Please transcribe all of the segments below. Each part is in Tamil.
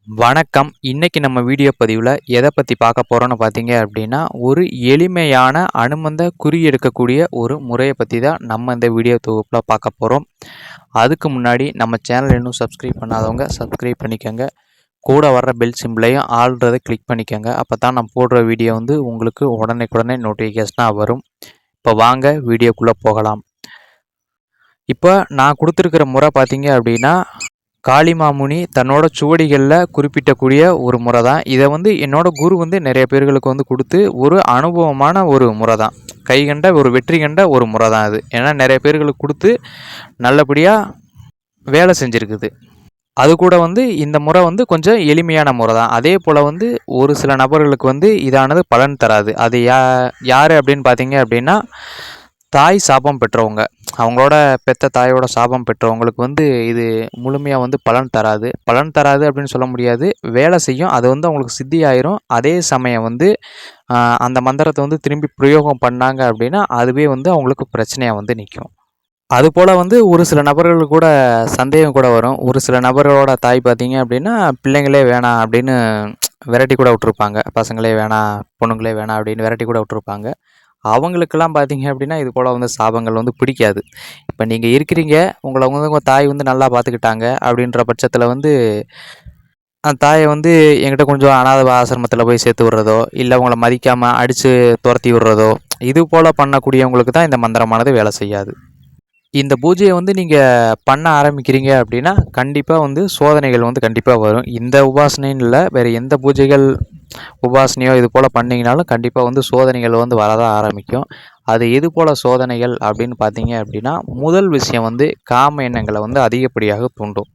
வணக்கம். இன்னைக்கு நம்ம வீடியோ பதிவில் எதை பற்றி பார்க்க போகிறோன்னு பார்த்தீங்க அப்படின்னா, ஒரு எளிமையான அனுமந்த குறி எடுக்கக்கூடிய ஒரு முறையை பற்றி தான் நம்ம இந்த வீடியோ தொகுப்பில் பார்க்க போகிறோம். அதுக்கு முன்னாடி நம்ம சேனல் இன்னும் சப்ஸ்கிரைப் பண்ணாதவங்க சப்ஸ்கிரைப் பண்ணிக்கோங்க. கூட வர்ற பெல் சிம்பிளையும் ஆல்ரெடி கிளிக் பண்ணிக்கோங்க. அப்போ தான் நான் போடுற வீடியோ உங்களுக்கு உடனே நோட்டிஃபிகேஷனாக வரும். இப்போ வாங்க வீடியோக்குள்ளே போகலாம். இப்போ நான் கொடுத்துருக்கிற முறை பார்த்தீங்க அப்படின்னா, காளிமாமுனி தன்னோட சுவடிகளில் குறிப்பிட்டக்கூடிய ஒரு முறை தான். இதை என்னோட குரு நிறைய பேர்களுக்கு கொடுத்து ஒரு அனுபவமான ஒரு முறை தான். கைகண்ட ஒரு வெற்றி கண்ட ஒரு முறை தான் அது. ஏன்னா நிறைய பேர்களுக்கு கொடுத்து நல்லபடியாக வேலை செஞ்சுருக்குது. அது கூட இந்த முறை கொஞ்சம் எளிமையான முறை தான். அதே போல் ஒரு சில நபர்களுக்கு இதானது பலன் தராது. அது யார் அப்படின்னு பார்த்தீங்க அப்படின்னா, தாய் சாபம் பெற்றவங்க, அவங்களோட பெத்த தாயோட சாபம் பெற்றவங்களுக்கு இது முழுமையாக பலன் தராது. பலன் தராது அப்படின்னு சொல்ல முடியாது, வேலை செய்யும். அது அவங்களுக்கு சித்தி ஆயிரும். அதே சமயம் அந்த மந்திரத்தை திரும்பி பிரயோகம் பண்ணாங்க அப்படின்னா அதுவே அவங்களுக்கு பிரச்சனையாக நிற்கும். அதுபோல் ஒரு சில நபர்கள் கூட சந்தேகம் கூட வரும். ஒரு சில நபர்களோட தாய் பார்த்தீங்க அப்படின்னா, பிள்ளைங்களே வேணாம் அப்படின்னு விரட்டி கூட விட்டுருப்பாங்க. பசங்களே வேணாம், பொண்ணுங்களே வேணாம் அப்படின்னு விரட்டி கூட விட்டுருப்பாங்க. அவங்களுக்கெல்லாம் பார்த்தீங்க அப்படின்னா இது போல் சாபங்கள் பிடிக்காது. இப்போ நீங்கள் இருக்கிறீங்க, உங்களை உங்கள் தாய் நல்லா பார்த்துக்கிட்டாங்க அப்படின்ற பட்சத்தில் அந்த தாயை என்கிட்ட கொஞ்சம் அனாதை ஆசிரமத்தில் போய் சேர்த்து விட்றதோ, இல்லை உங்களை மதிக்காமல் அடித்து துரத்தி விட்றதோ, இது போல் பண்ணக்கூடியவங்களுக்கு தான் இந்த மந்திரமானது வேலை செய்யாது. இந்த பூஜையை நீங்கள் பண்ண ஆரம்பிக்கிறீங்க அப்படின்னா கண்டிப்பாக சோதனைகள் கண்டிப்பாக வரும். இந்த உபாசனைன்னு இல்லை, வேறு எந்த பூஜைகள் உபாசனையோ இது போல் பண்ணிங்கனாலும் கண்டிப்பாக சோதனைகள் வரதான் ஆரம்பிக்கும். அது எது போல் சோதனைகள் அப்படின்னு பார்த்தீங்க அப்படின்னா, முதல் விஷயம் காம எண்ணங்களை அதிகப்படியாக தூண்டும்.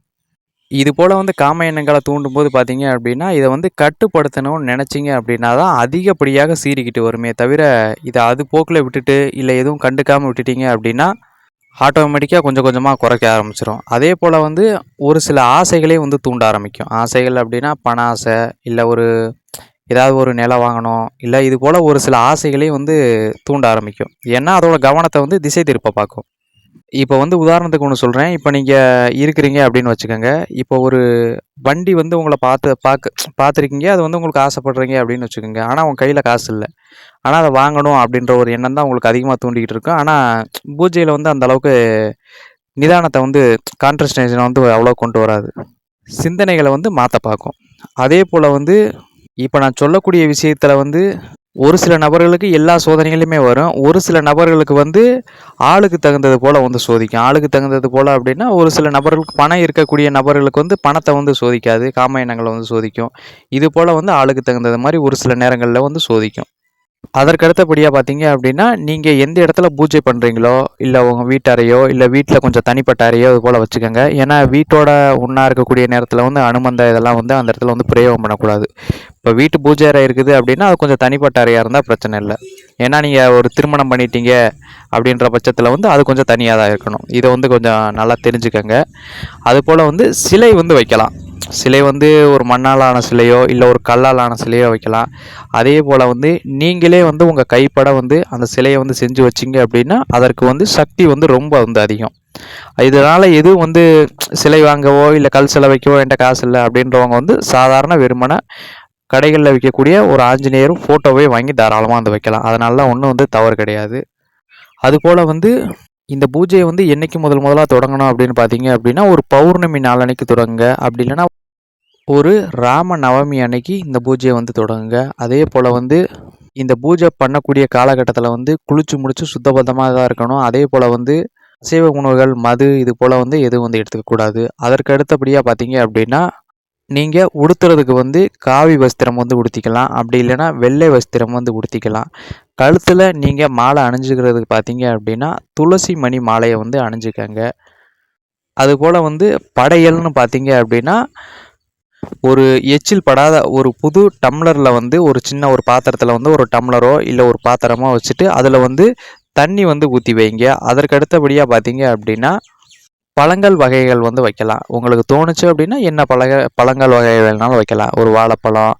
இது போல் காம எண்ணங்களை தூண்டும் போது பார்த்தீங்க அப்படின்னா, இதை கட்டுப்படுத்தணும்னு நினச்சிங்க அப்படின்னா தான் அதிகப்படியாக சீறிக்கிட்டு வருமே தவிர, இதை அது போக்கில் விட்டுட்டு இல்லை எதுவும் கண்டுக்காமல் விட்டுட்டீங்க அப்படின்னா ஆட்டோமேட்டிக்காக கொஞ்சம் கொஞ்சமாக குறைக்க ஆரம்பிச்சிடும். அதே போல் ஒரு சில ஆசைகளே தூண்ட ஆரம்பிக்கும். ஆசைகள் அப்படின்னா பண ஆசை, இல்லை ஏதாவது ஒரு நிலம் வாங்கணும், இல்லை இது போல் ஒரு சில ஆசைகளையும் தூண்ட ஆரம்பிக்கும். ஏன்னா அதோட கவனத்தை திசை திருப்ப பார்க்கும். இப்போ உதாரணத்துக்கு ஒன்று சொல்கிறேன். இப்போ நீங்கள் இருக்கிறீங்க அப்படின்னு வச்சுக்கோங்க. இப்போ ஒரு வண்டி உங்களை பார்த்துருக்கீங்க, அது உங்களுக்கு ஆசைப்படுறீங்க அப்படின்னு வச்சுக்கோங்க. ஆனால் உங்கள் கையில் காசு இல்லை. ஆனால் அதை வாங்கணும் அப்படின்ற ஒரு எண்ணம் தான் உங்களுக்கு அதிகமாக தூண்டிக்கிட்டு இருக்கும். ஆனால் பூஜையில் அந்த அளவுக்கு நிதானத்தை கான்சன்ட்ரேஷனை அவ்வளோ கொண்டு வராது. சிந்தனைகளை மாற்ற பார்க்கும். அதே போல் இப்போ நான் சொல்லக்கூடிய விஷயத்தில் ஒரு சில நபர்களுக்கு எல்லா சோதனைகளுமே வரும். ஒரு சில நபர்களுக்கு ஆளுக்கு தகுந்தது போல் சோதிக்கும். ஆளுக்கு தகுந்தது போல் அப்படின்னா, ஒரு சில நபர்களுக்கு பணம் இருக்கக்கூடிய நபர்களுக்கு பணத்தை சோதிக்காது, காம எண்ணங்களை சோதிக்கும். இது போல் ஆளுக்கு தகுந்தது மாதிரி ஒரு சில நேரங்களில் சோதிக்கும். அதற்கு அடுத்தபடியாக பார்த்தீங்க அப்படின்னா, நீங்கள் எந்த இடத்துல பூஜை பண்ணுறீங்களோ, இல்லை உங்கள் வீட்டறையோ, இல்லை வீட்டில் கொஞ்சம் தனிப்பட்ட அறையோ இது போல் வச்சுக்கோங்க. ஏன்னா வீட்டோட ஒன்றா இருக்கக்கூடிய நேரத்தில் அனுமந்த இதெல்லாம் அந்த இடத்துல பிரயோகம் பண்ணக்கூடாது. இப்போ வீட்டு பூஜை அறை இருக்குது அப்படின்னா அது கொஞ்சம் தனிப்பட்ட அறையாக இருந்தால் பிரச்சனை இல்லை. ஏன்னா நீங்கள் ஒரு திருமணம் பண்ணிட்டீங்க அப்படின்ற பட்சத்தில் அது கொஞ்சம் தனியாக தான் இருக்கணும். இதை கொஞ்சம் நல்லா தெரிஞ்சுக்கோங்க. அதுபோல் சிலை வைக்கலாம். சிலை ஒரு மண்ணால் ஆன சிலையோ, இல்லை ஒரு கல்லால் ஆன சிலையோ வைக்கலாம். அதே போல் நீங்களே உங்கள் கைப்பட அந்த சிலையை செஞ்சு வச்சிங்க அப்படின்னா அதற்கு சக்தி ரொம்ப அதிகம். இதனால் எதுவும் சிலை வாங்கவோ இல்லை கல் சிலை வைக்கவோ என்கிட்ட காசு இல்லை அப்படின்றவங்க சாதாரண வெறுமனை கடைகளில் விற்கக்கூடிய ஒரு ஆஞ்சநேயரும் ஃபோட்டோவே வாங்கி தாராளமாக வைக்கலாம். அதனால ஒன்றும் தவறு கிடையாது. அதுபோல் இந்த பூஜையை என்றைக்கு முதலாக தொடங்கணும் அப்படின்னு பார்த்தீங்க அப்படின்னா, ஒரு பௌர்ணமி நாள் அன்னைக்கு தொடங்குங்க. அப்படி இல்லைன்னா ஒரு ராம நவமி அன்னைக்கு இந்த பூஜையை தொடங்குங்க. அதே போல் இந்த பூஜை பண்ணக்கூடிய காலகட்டத்தில் குளிச்சு முடிச்சு சுத்தபத்தமாக தான் இருக்கணும். அதே போல் அசைவ உணவுகள், மது இது போல் எதுவும் எடுத்துக்கக்கூடாது. அதற்கு அடுத்தபடியாக பார்த்தீங்க அப்படின்னா, நீங்கள் உடுத்துறதுக்கு காவி வஸ்திரம் உடுத்திக்கலாம். அப்படி இல்லைன்னா வெள்ளை வஸ்திரம் உடுத்திக்கலாம். கழுத்தில் நீங்கள் மாலை அணிஞ்சுக்கிறதுக்கு பார்த்தீங்க அப்படின்னா துளசி மணி மாலையை அணிஞ்சுக்கங்க. அதுபோல் படையல்னு பார்த்தீங்க அப்படின்னா, ஒரு எச்சில் படாத ஒரு புது டம்ளரில் ஒரு சின்ன ஒரு பாத்திரத்தில் ஒரு டம்ளரோ இல்லை ஒரு பாத்திரமோ வச்சுட்டு அதில் தண்ணி ஊற்றி வைங்க. அதற்கு அடுத்தபடியாக பார்த்தீங்க அப்படின்னா பழங்கள் வகைகள் வைக்கலாம். உங்களுக்கு தோணுச்சு அப்படின்னா என்ன பழங்கள் வகைகள் வேணாலும் வைக்கலாம். ஒரு வாழைப்பழம்,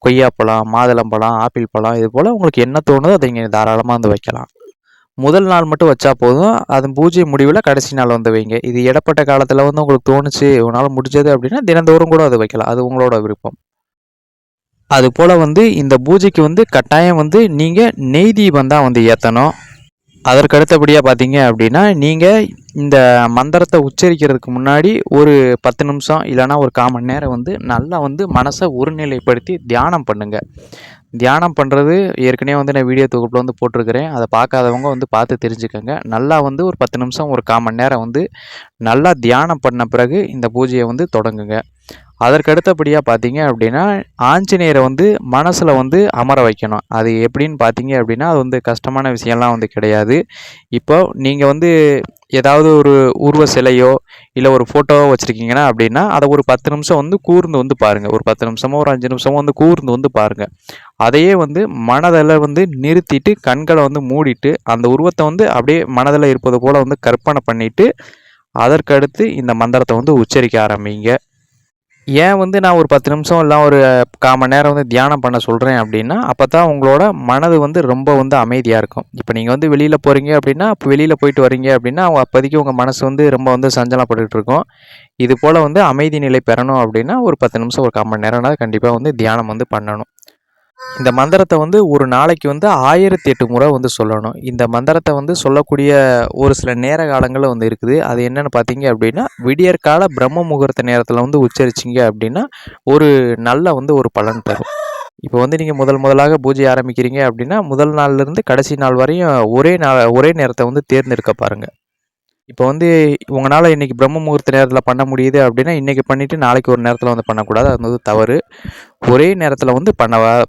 கொய்யாப்பழம், மாதுளம்பழம், ஆப்பிள் பழம் இது போல் உங்களுக்கு என்ன தோணுதோ அதை நீங்கள் தாராளமாக வைக்கலாம். முதல் நாள் மட்டும் வச்சா போதும். அது பூஜை முடிவில் கடைசி நாள் வந்து வைங்க. இது இடைப்பட்ட காலத்தில் வந்து உங்களுக்கு தோணுச்சு உன்னால் முடிஞ்சது அப்படின்னா தினந்தோறும் கூட அதை வைக்கலாம். அது உங்களோட விருப்பம். அதுபோல் வந்து இந்த பூஜைக்கு வந்து கட்டாயம் வந்து நீங்கள் நெய் தீபம் தான் வந்து ஏற்றணும். அதற்கு அடுத்தபடியாக பார்த்தீங்க அப்படின்னா நீங்கள் இந்த மந்திரத்தை உச்சரிக்கிறதுக்கு முன்னாடி ஒரு 10 நிமிஷம் இல்லைனா ஒரு 1/4 மணி நேரம் வந்து நல்லா வந்து மனசை ஒருநிலைப்படுத்தி தியானம் பண்ணுங்கள். தியானம் பண்ணுறது ஏற்கனவே வந்து நான் வீடியோ தொகுப்பில் வந்து போட்டிருக்கிறேன். அதை பார்க்காதவங்க வந்து பார்த்து தெரிஞ்சுக்கோங்க. நல்லா வந்து ஒரு 10 நிமிஷம் ஒரு 1/4 மணி நேரம் வந்து நல்லா தியானம் பண்ண பிறகு இந்த பூஜையை வந்து தொடங்குங்க. அதற்கு அடுத்தபடியாக பார்த்தீங்க அப்படின்னா ஆஞ்சநேயரை வந்து மனசில் வந்து அமர வைக்கணும். அது எப்படின்னு பார்த்தீங்க அப்படின்னா அது வந்து கஷ்டமான விஷயம்லாம் வந்து கிடையாது. இப்போ நீங்கள் வந்து ஏதாவது ஒரு உருவ சிலையோ இல்லை ஒரு ஃபோட்டோவோ வச்சுருக்கீங்கன்னா அப்படின்னா அதை ஒரு 10 நிமிஷம் வந்து கூர்ந்து வந்து பாருங்கள். ஒரு 10 நிமிஷமோ ஒரு 5 நிமிஷமோ வந்து கூர்ந்து வந்து பாருங்கள். அதையே வந்து மனதில் வந்து நிறுத்திட்டு கண்களை வந்து மூடிட்டு அந்த உருவத்தை வந்து அப்படியே மனதில் இருப்பது போல் வந்து கற்பனை பண்ணிவிட்டு அதற்கடுத்து இந்த மந்திரத்தை வந்து உச்சரிக்க ஆரம்பிங்க. ஏன் வந்து நான் ஒரு 10 நிமிஷம் இல்லை ஒரு 1/4 மணி நேரம் வந்து தியானம் பண்ண சொல்கிறேன் அப்படின்னா அப்போ தான் உங்களோட மனது வந்து ரொம்ப வந்து அமைதியாக இருக்கும். இப்போ நீங்கள் வந்து வெளியில் போகிறீங்க அப்படின்னா அப்போ வெளியில் போயிட்டு வரீங்க அப்படின்னா அப்போதைக்கு உங்கள் மனசு வந்து ரொம்ப வந்து சஞ்சலப்பட்டுக்கிட்டு இருக்கும். இது போல் வந்து அமைதி நிலை பெறணும் அப்படின்னா ஒரு 10 நிமிஷம் ஒரு 1/4 மணி நேரம்னா கண்டிப்பாக வந்து தியானம் வந்து பண்ணணும். இந்த மந்திரத்தை வந்து ஒரு நாளைக்கு வந்து 1008 முறை வந்து சொல்லணும். இந்த மந்திரத்தை வந்து சொல்லக்கூடிய ஒரு சில நேர காலங்களில் வந்து இருக்குது. அது என்னென்னு பார்த்தீங்க அப்படின்னா விடியற்கால பிரம்ம முகூர்த்த நேரத்தில் வந்து உச்சரிச்சிங்க அப்படின்னா ஒரு நல்ல வந்து ஒரு பலன் தரும். இப்போ வந்து நீங்கள் முதலாக பூஜை ஆரம்பிக்கிறீங்க அப்படின்னா முதல் நாள்லேருந்து கடைசி நாள் வரையும் ஒரே நேரத்தை வந்து தேர்ந்தெடுக்க பாருங்கள். இப்போ வந்து உங்களால் இன்றைக்கி பிரம்ம முகூர்த்த நேரத்தில் பண்ண முடியுது அப்படின்னா இன்றைக்கி பண்ணிவிட்டு நாளைக்கு ஒரு நேரத்தில் வந்து பண்ணக்கூடாது. அது வந்து தவறு. ஒரே நேரத்தில் வந்து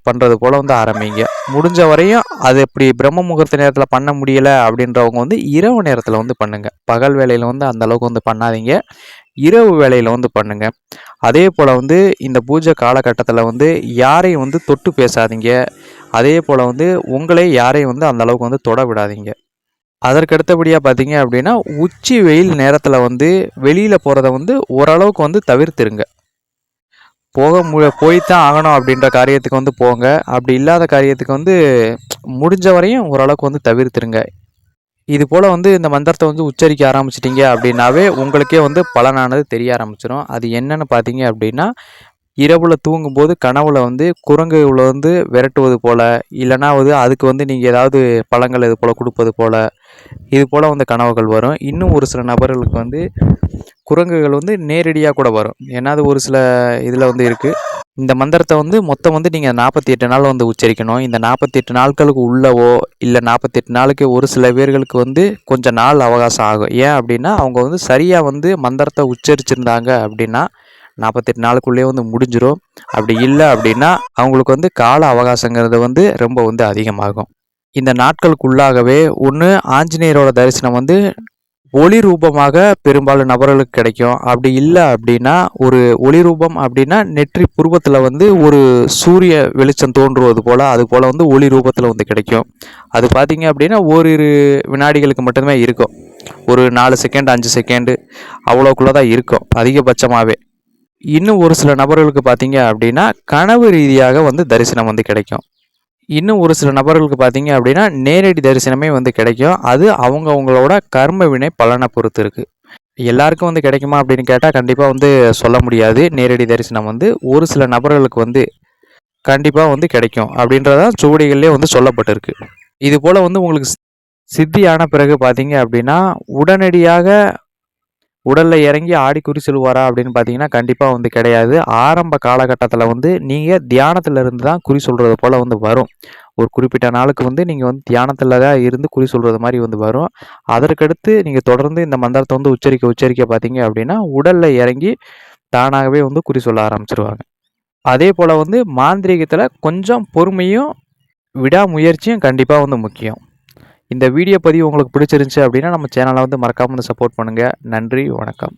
பண்ணுறது போல் வந்து ஆரம்பிங்க. முடிஞ்ச வரையும் அது இப்படி பிரம்ம முகூர்த்த நேரத்தில் பண்ண முடியலை அப்படின்றவங்க வந்து இரவு நேரத்தில் வந்து பண்ணுங்கள். பகல் வேளையில் வந்து அந்தளவுக்கு வந்து பண்ணாதீங்க. இரவு வேளையில் வந்து பண்ணுங்கள். அதே போல் வந்து இந்த பூஜை காலகட்டத்தில் வந்து யாரையும் வந்து தொட்டு பேசாதீங்க. அதே போல் வந்து உங்களே யாரையும் வந்து அந்தளவுக்கு வந்து தொட விடாதீங்க. அதற்கு அடுத்தபடியாக பார்த்தீங்க அப்படின்னா உச்சி வெயில் நேரத்தில் வந்து வெளியில் போகிறத வந்து ஓரளவுக்கு வந்து தவிர்த்துருங்க. போய்த்தான் ஆகணும் அப்படின்ற காரியத்துக்கு வந்து போங்க. அப்படி இல்லாத காரியத்துக்கு வந்து முடிஞ்ச வரையும் ஓரளவுக்கு வந்து தவிர்த்துருங்க. இது போல் வந்து இந்த மந்திரத்தை வந்து உச்சரிக்க ஆரம்பிச்சிட்டிங்க அப்படின்னாவே உங்களுக்கே வந்து பலனானது தெரிய ஆரம்பிச்சிடும். அது என்னென்னு பார்த்தீங்க அப்படின்னா இரவில் தூங்கும்போது கனவுல வந்து குரங்குகளை வந்து விரட்டுவது போல் இல்லைனா வந்து அதுக்கு வந்து நீங்கள் ஏதாவது பழங்கள் இது போல் கொடுப்பது போல் இது போல் வந்து கனவுகள் வரும். இன்னும் ஒரு சில நபர்களுக்கு வந்து குரங்குகள் வந்து நேரடியாக கூட வரும். ஏன்னா அது ஒரு சில இதில் வந்து இருக்குது. இந்த மந்திரத்தை வந்து மொத்தம் வந்து நீங்கள் 48 நாள் வந்து உச்சரிக்கணும். இந்த 48 நாட்களுக்கு உள்ளவோ இல்லை 48 நாளுக்கு ஒரு சில பேர்களுக்கு வந்து கொஞ்சம் நாள் அவகாசம் ஆகும். ஏன் அப்படின்னா அவங்க வந்து சரியாக வந்து மந்திரத்தை உச்சரிச்சிருந்தாங்க அப்படின்னா 48 நாளுக்குள்ளேயே வந்து முடிஞ்சிடும். அப்படி இல்லை அப்படின்னா அவங்களுக்கு வந்து கால அவகாசங்கிறது வந்து ரொம்ப வந்து அதிகமாகும். இந்த நாட்களுக்குள்ளாகவே ஒன்று ஆஞ்சநேயரோட தரிசனம் வந்து ஒளி ரூபமாக பெரும்பாலும் நபர்களுக்கு கிடைக்கும். அப்படி இல்லை அப்படின்னா ஒரு ஒளி ரூபம் அப்படின்னா நெற்றி புருவத்தில் வந்து ஒரு சூரிய வெளிச்சம் தோன்றுவது போல் அது போல் வந்து ஒளி ரூபத்தில் வந்து கிடைக்கும். அது பார்த்தீங்க அப்படின்னா ஓரிரு வினாடிகளுக்கு மட்டுமே இருக்கும். ஒரு 4 செகண்ட் 5 செகண்டு அவ்வளோக்குள்ளே தான் இருக்கும் அதிகபட்சமாகவே. இன்னும் ஒரு சில நபர்களுக்கு பார்த்தீங்க அப்படின்னா கனவு ரீதியாக வந்து தரிசனம் வந்து கிடைக்கும். இன்னும் ஒரு சில நபர்களுக்கு பார்த்தீங்க அப்படின்னா நேரடி தரிசனமே வந்து கிடைக்கும். அது அவங்களோட கர்ம வினை பலனை பொறுத்து இருக்குது. எல்லாருக்கும் வந்து கிடைக்குமா அப்படின்னு கேட்டால் கண்டிப்பாக வந்து சொல்ல முடியாது. நேரடி தரிசனம் வந்து ஒரு சில நபர்களுக்கு வந்து கண்டிப்பாக வந்து கிடைக்கும் அப்படின்றதான் சுவடிகள்லேயே வந்து சொல்லப்பட்டிருக்கு. இது போல் வந்து உங்களுக்கு சித்தியான பிறகு பார்த்தீங்க அப்படின்னா உடனடியாக உடலில் இறங்கி ஆடி குறி சொல்லுவாரா அப்படின்னு பார்த்தீங்கன்னா கண்டிப்பாக வந்து கிடையாது. ஆரம்ப காலகட்டத்தில் வந்து நீங்கள் தியானத்தில் இருந்து தான் குறி சொல்கிறது போல் வந்து வரும். ஒரு குறிப்பிட்ட நாளுக்கு வந்து நீங்கள் வந்து தியானத்தில் தான் இருந்து குறி சொல்கிறது மாதிரி வந்து வரும். அதற்கடுத்து நீங்கள் தொடர்ந்து இந்த மந்திரத்தை வந்து உச்சரிக்க பார்த்தீங்க அப்படின்னா உடலில் இறங்கி தானாகவே வந்து குறி சொல்ல ஆரம்பிச்சிருவாங்க. அதே போல் வந்து மாந்திரீகத்தில் கொஞ்சம் பொறுமையும் விடாமுயற்சியும் கண்டிப்பாக வந்து முக்கியம். இந்த வீடியோ பதிவு உங்களுக்கு பிடிச்சிருந்துச்சு அப்படின்னா நம்ம சேனலை வந்து மறக்காமல் வந்து சப்போர்ட் பண்ணுங்கள். நன்றி, வணக்கம்.